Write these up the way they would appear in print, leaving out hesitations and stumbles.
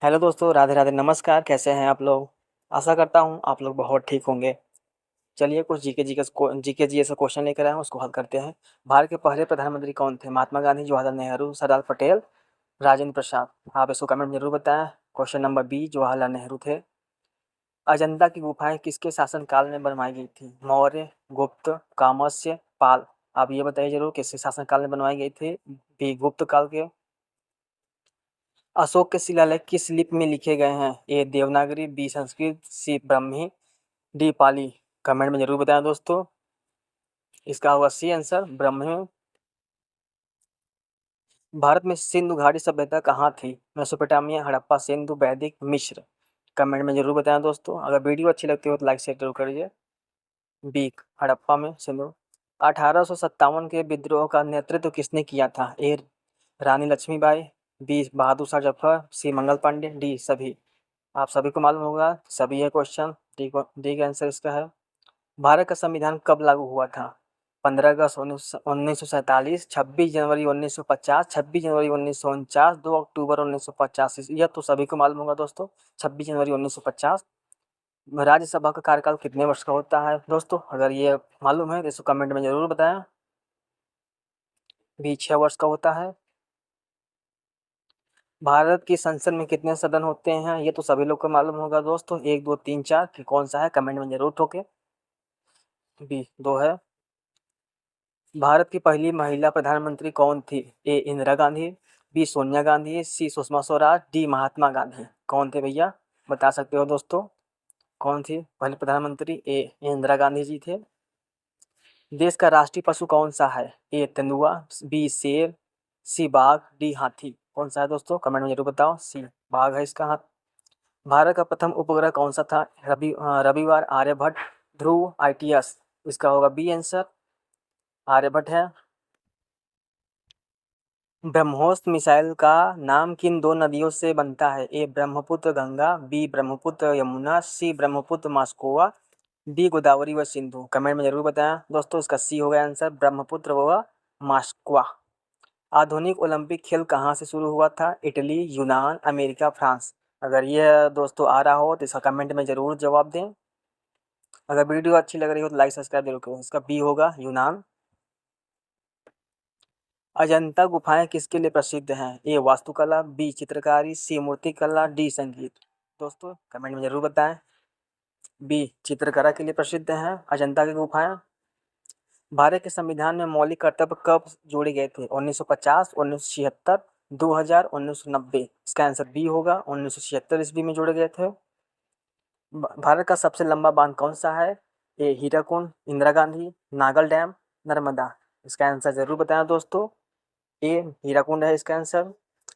Hello दोस्तों, राधे राधे, नमस्कार। कैसे हैं आप लोग? आशा करता हूँ आप लोग बहुत ठीक होंगे। चलिए कुछ जीके जीएस का क्वेश्चन लेकर आए हैं, उसको हल करते हैं। भारत के पहले प्रधानमंत्री कौन थे? महात्मा गांधी, जवाहरलाल नेहरू, सरदार पटेल, राजेंद्र प्रसाद। आप इसको कमेंट में जरूर बताएं। Question number B, Jawaharlal Nehru थे। अजंता की गुफाएं किसके शासनकाल में बनवाई गई थी? मौर्य, गुप्त, कामस्य, पाल। आप ये बताइए जरूर किसके शासनकाल में बनवाई गई थी? बी गुप्त काल के। अशोक के शिलालेख किस लिपि में लिखे गए हैं? ए देवनागरी, बी संस्कृत, सी ब्राह्मी, डी पाली। कमेंट में जरूर बताएं दोस्तों। इसका होगा सी आंसर, ब्राह्मी। भारत में सिंधु घाटी सभ्यता कहाँ थी? मेसोपोटामिया, हड़प्पा, सिंधु, वैदिक, मिस्र। कमेंट में जरूर बताएं दोस्तों। अगर वीडियो अच्छी लगती हो तो लाइक शेयर जरूर करिए। बी हड़प्पा में, सिंधु। 1857 के विद्रोह का नेतृत्व किसने किया था? ए रानी लक्ष्मीबाई, बी बहादुर शाह जफर, सी मंगल पांडे, डी सभी। आप सभी को मालूम होगा, सभी है क्वेश्चन। डी का आंसर इसका है। भारत का संविधान कब लागू हुआ था? 15 अगस्त 1947, 26 जनवरी 1950, 26 जनवरी 1949, 2 अक्टूबर 1950। यह तो सभी को मालूम होगा दोस्तों, 26 जनवरी 1950। राज्यसभा का कार्यकाल कितने वर्ष का होता है दोस्तों? अगर ये मालूम है तो इसको कमेंट में जरूर बताएं। भी 6 वर्ष का होता है। भारत की संसद में कितने सदन होते हैं? ये तो सभी लोग को मालूम होगा दोस्तों, 1 2 3 4। कि कौन सा है? कमेंट में जरूर ठोके। बी 2 है। भारत की पहली महिला प्रधानमंत्री कौन थी? ए इंदिरा गांधी, बी सोनिया गांधी, सी सुषमा स्वराज, डी महात्मा गांधी। कौन थे भैया? बता सकते हो दोस्तों। कौन थी पहली प्रधानमंत्री? ए इंदिरा गांधी जी थे। देश का राष्ट्रीय पशु कौन सा है? ए तेंदुआ, बी शेर, सी बाघ, डी हाथी। कौन सा है दोस्तों? कमेंट में जरूर बताओ। सी बाघ है इसका हाथ। भारत का प्रथम उपग्रह कौन सा था? रविवार, आर्यभट्ट, ध्रुव, आईटीएस। इसका होगा बी आंसर, आर्यभट्ट है। ब्रह्मोस मिसाइल का नाम किन दो नदियों से बनता है? ए ब्रह्मपुत्र गंगा, बी ब्रह्मपुत्र यमुना, सी ब्रह्मपुत्र मास्कोवा, डी गोदावरी व सिंधु। कमेंट में जरूर बताएं दोस्तों। इसका सी होगा आंसर, ब्रह्मपुत्र व मास्कवा। आधुनिक ओलंपिक खेल कहाँ से शुरू हुआ था? इटली, यूनान, अमेरिका, फ्रांस। अगर ये दोस्तों आ रहा हो तो इसका कमेंट में जरूर जवाब दें। अगर वीडियो अच्छी लग रही हो तो लाइक सब्सक्राइब जरूर करें। इसका बी होगा, यूनान। अजंता गुफाएं किसके लिए प्रसिद्ध हैं? ए वास्तुकला, बी चित्रकारी, सी मूर्तिकला, डी संगीत। दोस्तों कमेंट में जरूर बताएं। बी चित्रकला के लिए प्रसिद्ध हैं अजंता की गुफाएं। भारत के संविधान में मौलिक कर्तव्य कब जोड़े गए थे? 1950, 1976, 2000, 1990। इसका आंसर बी होगा, 1976 ईस्वी में जोड़े गए थे। भारत का सबसे लंबा बांध कौन सा है? ए हीराकुंड, इंदिरा गांधी, नागल डैम, नर्मदा। इसका आंसर जरूर बताएं दोस्तों। ए हीराकुंड है इसका आंसर।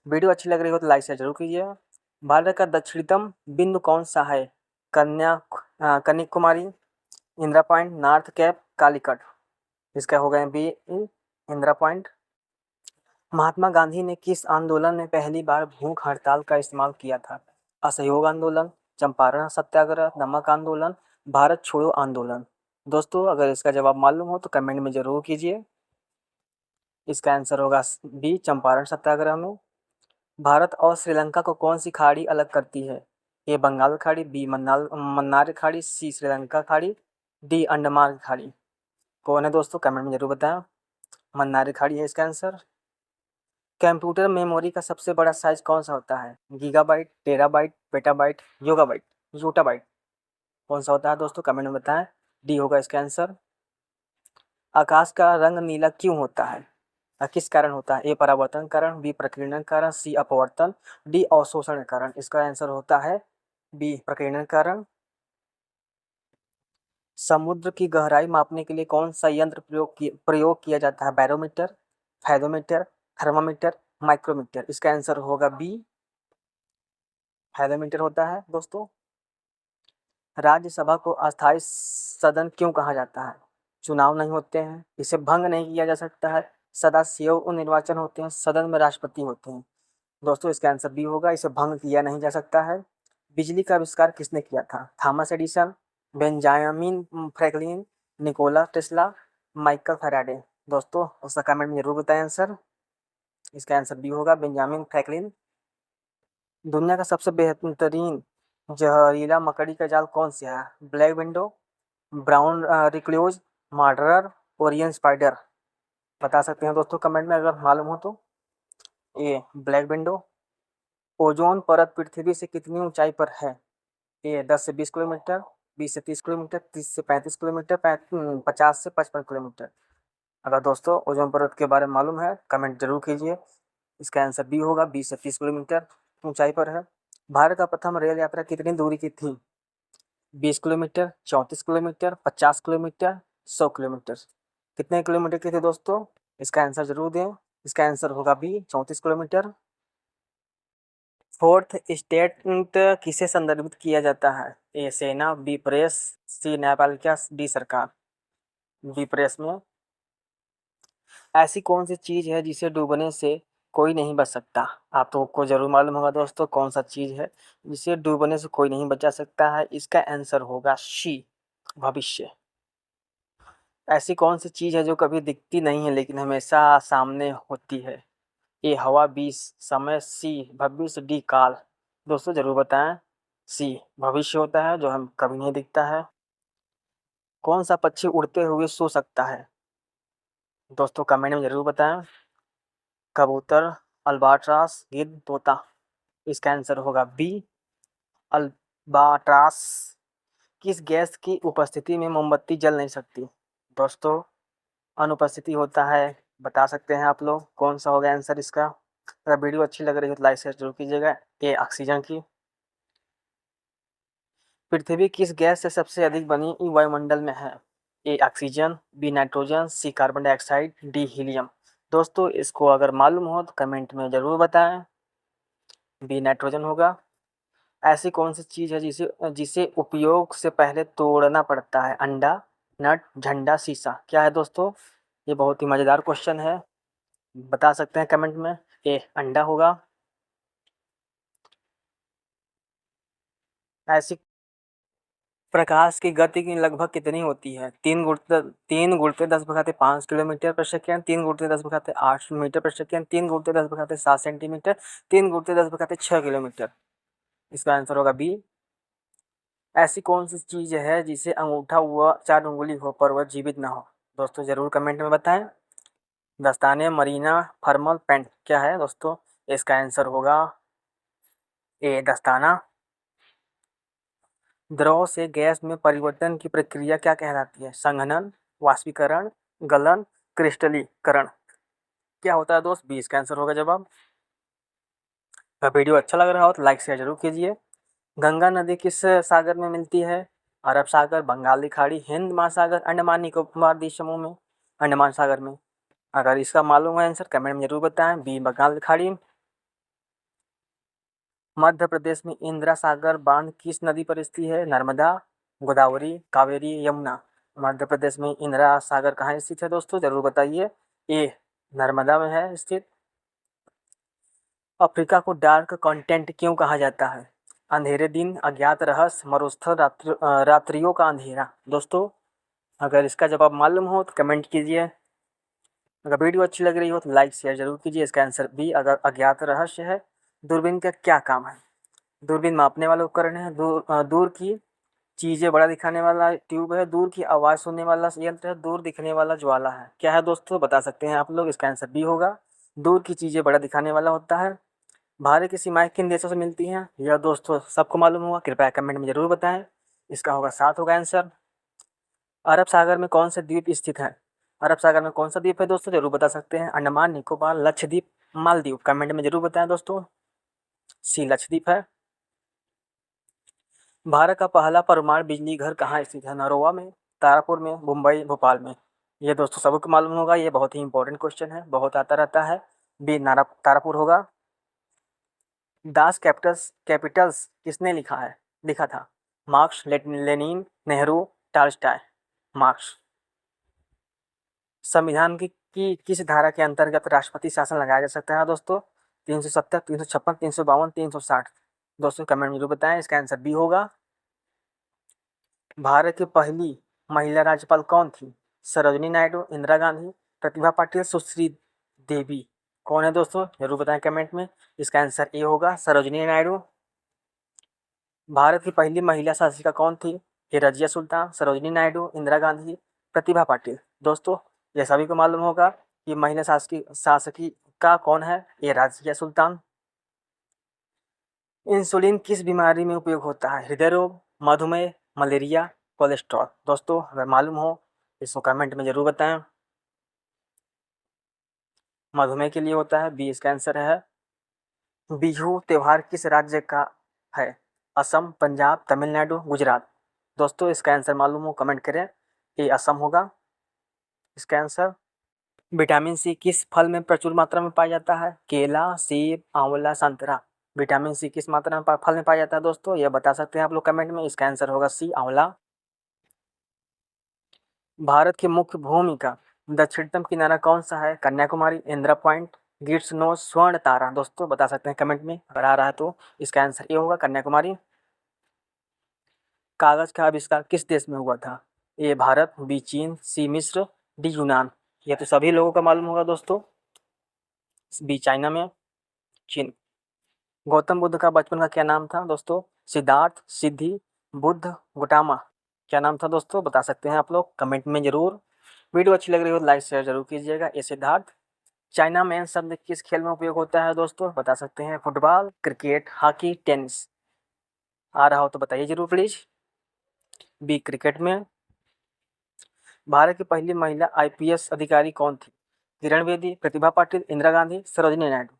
वीडियो अच्छी लग रही हो तो लाइक शेयर जरूर कीजिए। भारत का दक्षिणतम बिंदु कौन सा है? Kanyakumari, Indira point, north cap, Calicut. इसका हो गया बी इंदिरा पॉइंट। महात्मा गांधी ने किस आंदोलन में पहली बार भूख हड़ताल का इस्तेमाल किया था? असहयोग आंदोलन, चंपारण सत्याग्रह, नमक आंदोलन, भारत छोड़ो आंदोलन। दोस्तों अगर इसका जवाब मालूम हो तो कमेंट में जरूर कीजिए। इसका आंसर होगा बी चंपारण सत्याग्रह में। भारत और श्रीलंका को कौन सी खाड़ी अलग करती है? ए बंगाल खाड़ी, बी मन्नार खाड़ी, सी श्रीलंका खाड़ी, डी अंडमान खाड़ी। कौन है दोस्तों? कमेंट में जरूर बताएं। मन्नार खाड़ी है इसका आंसर। कंप्यूटर मेमोरी का सबसे बड़ा साइज कौन सा होता है? गीगाबाइट, टेराबाइट, पेटाबाइट, योगाबाइट, योटाबाइट। कौन सा होता है दोस्तों? कमेंट में बताएं। डी होगा इसका आंसर। आकाश का रंग नीला क्यों होता है? किस कारण होता है? ए परावर्तन कारण, बी प्रकीर्णन कारण, सी अपवर्तन, डी अवशोषण कारण। इसका आंसर होता है बी प्रकीर्णन कारण। समुद्र की गहराई मापने के लिए कौन सा यंत्र प्रयोग किया जाता है? Barometer, fathometer, thermometer, micrometer. इसका आंसर होगा बी फैदोमीटर होता है दोस्तों। राज्यसभा को अस्थायी सदन क्यों कहा जाता है? चुनाव नहीं होते हैं, इसे भंग नहीं किया जा सकता है, सदाशिव निर्वाचन होते हैं, सदन में राष्ट्रपति होते हैं। दोस्तों इसका आंसर बी होगा, इसे भंग किया नहीं जा सकता है। बिजली का आविष्कार किसने किया था? Thomas Edison, Benjamin Franklin, Nikola Tesla, Michael Faraday. दोस्तों उसका कमेंट में जरूर बताएं आंसर। इसका आंसर बी होगा, बेंजामिन फ्रैंकलिन। दुनिया का सबसे बेहतरीन जहरीला मकड़ी का जाल कौन सा है? Black window, brown recluse, murderer, Orion spider. बता सकते हैं दोस्तों कमेंट में अगर मालूम हो तो। ए ब्लैक विंडो। ओजोन परत पृथ्वी से कितनी ऊंचाई पर है? ए 10 से 20 किलोमीटर, 20 से 30 किलोमीटर, 30 से 35 किलोमीटर, 50 से 55 किलोमीटर। अगर दोस्तों ओजोन परत के बारे में मालूम है कमेंट जरूर कीजिए। इसका आंसर बी होगा, 20 से 30 किलोमीटर ऊंचाई पर है। भारत का प्रथम रेल यात्रा कितनी दूरी की थी? 20 किलोमीटर, 34 किलोमीटर, 50 किलोमीटर, 100 किलोमीटर। कितने किलोमीटर की थी दोस्तों? इसका आंसर जरूर दें। इसका आंसर होगा बी, 34 किलोमीटर। फोर्थ स्टेटमेंट किसे संदर्भित किया जाता है? ए सेना, बी प्रेस, सी न्यायपालिका, डी सरकार। बी प्रेस में। ऐसी कौन सी चीज है जिसे डूबने से कोई नहीं बच सकता? आप तो को जरूर मालूम होगा दोस्तों कौन सा चीज है जिसे डूबने से कोई नहीं बचा सकता है। इसका आंसर होगा सी, भविष्य। ऐसी कौन सी चीज है जो कभी दिखती नहीं है लेकिन हमेशा सामने होती है? ए हवा, बी समय, सी भविष्य, डी काल। दोस्तों जरूर बताएं। सी भविष्य होता है जो हम कभी नहीं दिखता है। कौन सा पक्षी उड़ते हुए सो सकता है? दोस्तों कमेंट में जरूर बताएं। कबूतर, अल्बाट्रास, गिद्ध, तोता। इसका आंसर होगा बी, अल्बाट्रास। किस गैस की उपस्थिति में मोमबत्ती जल नहीं सकती? दोस्तों अनुपस्थिति होता है। बता सकते हैं आप लोग कौन सा होगा आंसर इसका? अगर वीडियो अच्छी लग रही हो तो लाइक शेयर जरूर कीजिएगा। ए ऑक्सीजन की। पृथ्वी किस गैस से सबसे अधिक बनी वायुमंडल में है? A oxygen, B nitrogen, C carbon dioxide, D helium. दोस्तों इसको अगर मालूम हो तो कमेंट में ज़रूर बताएं। बी नाइट्रोजन होगा। ऐसी कौन सी चीज़ है जिसे जिसे उपयोग से पहले तोड़ना पड़ता है? अंडा, नट, झंडा, शीशा। क्या है दोस्तों? ये बहुत ही मज़ेदार क्वेश्चन है। बता सकते हैं कमेंट में। ए अंडा होगा। ऐसी प्रकाश की गति की लगभग कितनी होती है? 3 × 10⁵ 5 किलोमीटर पर सेकेंड, 3 × 10⁵ 8 मीटर पर सेकेंड, 3 × 10⁵ 7 सेंटीमीटर, 3 × 10⁵ 6 किलोमीटर। इसका आंसर होगा बी। ऐसी कौन सी चीज़ है जिसे अंगूठा हुआ 4 उंगली हो पर वह जीवित ना हो? दोस्तों जरूर कमेंट में बताएं। दस्ताने, मरीना, थर्मल, पेंट। क्या है दोस्तों? इसका आंसर होगा ए दस्ताना। द्रव से गैस में परिवर्तन की प्रक्रिया क्या कहलाती है? संघनन, वाष्पीकरण, गलन, क्रिस्टलीकरण। क्या होता है दोस्त? बी इसका आंसर होगा जवाब। अगर वीडियो अच्छा लग रहा हो तो लाइक शेयर जरूर कीजिए। गंगा नदी किस सागर में मिलती है? अरब सागर, बंगाल की खाड़ी, हिंद महासागर, अंडमान निकोबार द्वीप समूह में। अंडमान सागर में। अगर इसका मालूम है आंसर कमेंट में जरूर बताएं। बी बंगाल की खाड़ी। मध्य प्रदेश में इंदिरा सागर बांध किस नदी पर स्थित है? नर्मदा, गोदावरी, कावेरी, यमुना। मध्य प्रदेश में इंदिरा सागर कहाँ स्थित है दोस्तों जरूर बताइए। ए नर्मदा में है स्थित। अफ्रीका को डार्क कॉन्टिनेंट क्यों कहा जाता है? अंधेरे दिन, अज्ञात रहस्य, मरुस्थल, रात्रियों का अंधेरा। दोस्तों अगर इसका जवाब मालूम हो तो कमेंट कीजिए। अगर वीडियो अच्छी लग रही हो तो लाइक शेयर जरूर कीजिए। इसका आंसर बी, अगर अज्ञात रहस्य है। दूरबीन का क्या काम है? दूरबीन मापने वाला उपकरण है। दूर की चीज़ें बड़ा दिखाने वाला ट्यूब है। दूर की आवाज़ सुनने वाला यंत्र है। दूर दिखने वाला ज्वाला है। क्या है दोस्तों? बता सकते हैं आप लोग। इसका आंसर बी होगा। दूर की चीज़ें बड़ा दिखाने वाला होता है। भारत की सीमाएं किन देशों से मिलती हैं? यह दोस्तों सबको मालूम होगा, कृपया कमेंट में ज़रूर बताएं। इसका होगा 7 होगा आंसर। अरब सागर में कौन से द्वीप स्थित है? अरब सागर में कौन सा द्वीप है दोस्तों जरूर बता सकते हैं। अंडमान निकोबार, लक्षद्वीप, मालदीव। कमेंट में जरूर बताएं दोस्तों। सी लक्षद्वीप है। भारत का पहला परमाणु बिजली घर कहाँ स्थित है? नरोवा में, तारापुर में, मुंबई, भोपाल में। ये दोस्तों सबको मालूम होगा। ये बहुत ही इंपॉर्टेंट क्वेश्चन है, बहुत आता रहता है। बी नारा तारापुर होगा। दास कैपिटल्स किसने लिखा था? Marks, Lenin, Nehru, Tolstoy. Marks. संविधान की किस धारा के अंतर्गत राष्ट्रपति शासन लगाया जा सकता है दोस्तों? 370, 356, 352, 360। दोस्तों कमेंट में जरूर बताएं। इसका आंसर बी होगा। भारत की पहली महिला राज्यपाल कौन थी? सरोजिनी नायडू, इंदिरा गांधी, प्रतिभा पाटिल, सुश्री देवी। कौन है दोस्तों, जरूर बताएं कमेंट में। इसका आंसर ए होगा सरोजिनी नायडू। भारत की पहली महिला शासिका कौन थी? ये रजिया सुल्तान, सरोजिनी नायडू, इंदिरा गांधी, प्रतिभा पाटिल। दोस्तों ये सभी को मालूम होगा कि महिला शासिका कौन है, ये रजिया सुल्तान। इंसुलिन किस बीमारी में उपयोग होता है? हृदय रोग, मधुमेह, मलेरिया, कोलेस्ट्रॉल। दोस्तों अगर मालूम हो इसको कमेंट में जरूर बताएं। मधुमेह के लिए होता है, बी इसका आंसर है। बिहू त्योहार किस राज्य का है? असम, पंजाब, तमिलनाडु, गुजरात। दोस्तों इसका आंसर मालूम हो कमेंट करें। ये असम होगा इसका आंसर। विटामिन सी किस फल में प्रचुर मात्रा में पाया जाता है? केला, सेब, आंवला, संतरा। विटामिन सी किस मात्रा में फल में पाया जाता है दोस्तों, यह बता सकते हैं आप लोग कमेंट में। इसका आंसर होगा सी, आंवला। भारत की मुख्य भूमि का दक्षिणतम किनारा कौन सा है? कन्याकुमारी, इंदिरा पॉइंट, गिट्स नोज, स्वर्ण तारा। दोस्तों बता सकते हैं कमेंट में अगर आ रहा है तो। इसका आंसर ये होगा कन्याकुमारी। कागज का आविष्कार किस देश में हुआ था? ए भारत, बी चीन, सी मिस्र, डी यूनान। यह तो सभी लोगों का मालूम होगा दोस्तों, बी चाइना में, चीन। गौतम बुद्ध का बचपन का क्या नाम था दोस्तों? सिद्धार्थ, सिद्धि, बुद्ध, गोटामा। क्या नाम था दोस्तों, बता सकते हैं आप लोग कमेंट में जरूर। वीडियो अच्छी लग रही हो तो लाइक शेयर जरूर कीजिएगा। ये सिद्धार्थ। चाइना मैन शब्द किस खेल में उपयोग होता है दोस्तों, बता सकते हैं। Football, cricket, hockey, tennis. आ रहा हो तो बताइए जरूर प्लीज। बी क्रिकेट में। भारत की पहली महिला आईपीएस अधिकारी कौन थी? किरण बेदी, प्रतिभा पाटिल, इंदिरा गांधी, सरोजिनी नायडू।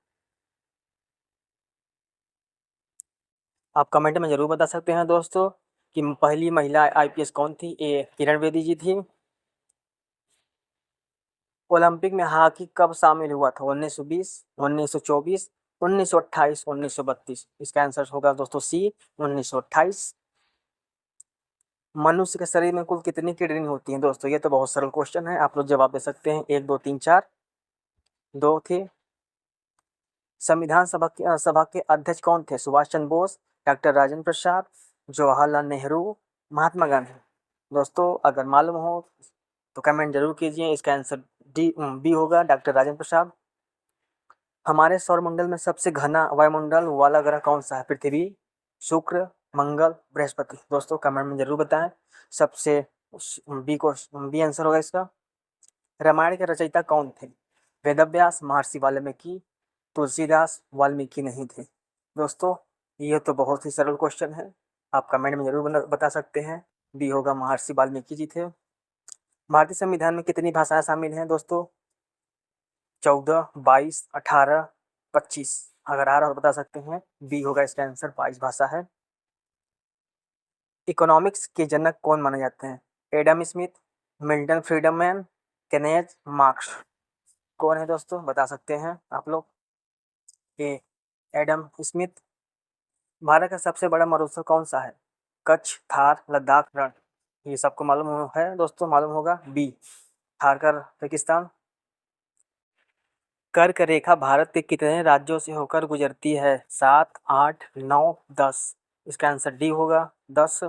आप कमेंट में जरूर बता सकते हैं दोस्तों कि पहली महिला आईपीएस कौन थी। ए किरण बेदी जी थी। ओलंपिक में हॉकी कब शामिल हुआ था? 1920, 1924, 1928, 1932। इसका आंसर होगा दोस्तों सी, 1928। मनुष्य के शरीर में कुल कितनी किडनी होती हैं दोस्तों? ये तो बहुत सरल क्वेश्चन है, आप लोग जवाब दे सकते हैं। 1, 2, 3, 4। 2 थे। संविधान सभा के अध्यक्ष कौन थे? सुभाष चंद्र बोस, डॉक्टर राजेंद्र प्रसाद, जवाहरलाल नेहरू, महात्मा गांधी। दोस्तों अगर मालूम हो तो कमेंट जरूर कीजिए। इसका आंसर बी होगा, डॉक्टर राजेंद्र प्रसाद। हमारे सौरमंडल में सबसे घना वायुमंडल वाला ग्रह कौन सा है? पृथ्वी, शुक्र, मंगल, बृहस्पति। दोस्तों कमेंट में जरूर बताएं। सबसे बी आंसर होगा इसका। रामायण के रचयिता कौन थे? वेदव्यास, महर्षि वाल्मीकि, तुलसीदास, वाल्मीकि नहीं थे। दोस्तों ये तो बहुत ही सरल क्वेश्चन है, आप कमेंट में जरूर बता सकते हैं। बी होगा, महर्षि वाल्मीकि जी थे। भारतीय संविधान में कितनी भाषाएं शामिल हैं दोस्तों? 14, 22, 18, 25। अगर आ रहा हो तो बता सकते हैं। बी होगा इसका आंसर, 22 भाषा है। इकोनॉमिक्स के जनक कौन माने जाते हैं? Adam Smith, Milton Friedman, Kenneth Marx. कौन है दोस्तों, बता सकते हैं आप लोग। ए एडम स्मिथ। भारत का सबसे बड़ा मरुस्थल कौन सा है? कच्छ, थार, लद्दाख, रण। ये सबको मालूम है दोस्तों, मालूम होगा। बी थार का रेगिस्तान। कर्क रेखा भारत के कितने राज्यों से होकर गुजरती है? 7, 8, 9, 10। इसका आंसर डी होगा, 10।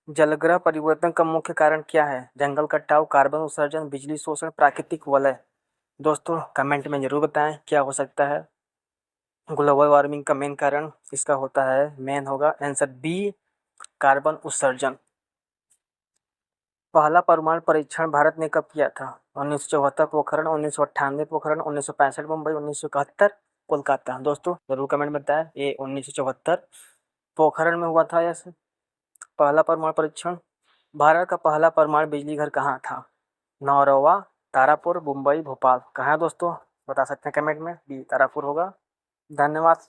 जलग्रह परिवर्तन का मुख्य कारण क्या है? जंगल कटाव, कार्बन उत्सर्जन, बिजली शोषण, प्राकृतिक वलय। दोस्तों कमेंट में जरूर बताएं क्या हो सकता है। ग्लोबल वार्मिंग का मेन कारण इसका होता है, मेन होगा आंसर बी, कार्बन उत्सर्जन। पहला परमाणु परीक्षण भारत ने कब किया था? 1974 पोखरण, 1998 पोखरण, 1965 मुंबई, 1971 कोलकाता। दोस्तों जरूर कमेंट में बताएं। ये 1974 पोखरण में हुआ था यह पहला परमाणु परीक्षण। भारत का पहला परमाणु बिजली घर कहाँ था? नौरवा, तारापुर, मुंबई, भोपाल। कहाँ है दोस्तों, बता सकते हैं कमेंट में। बी तारापुर होगा। धन्यवाद।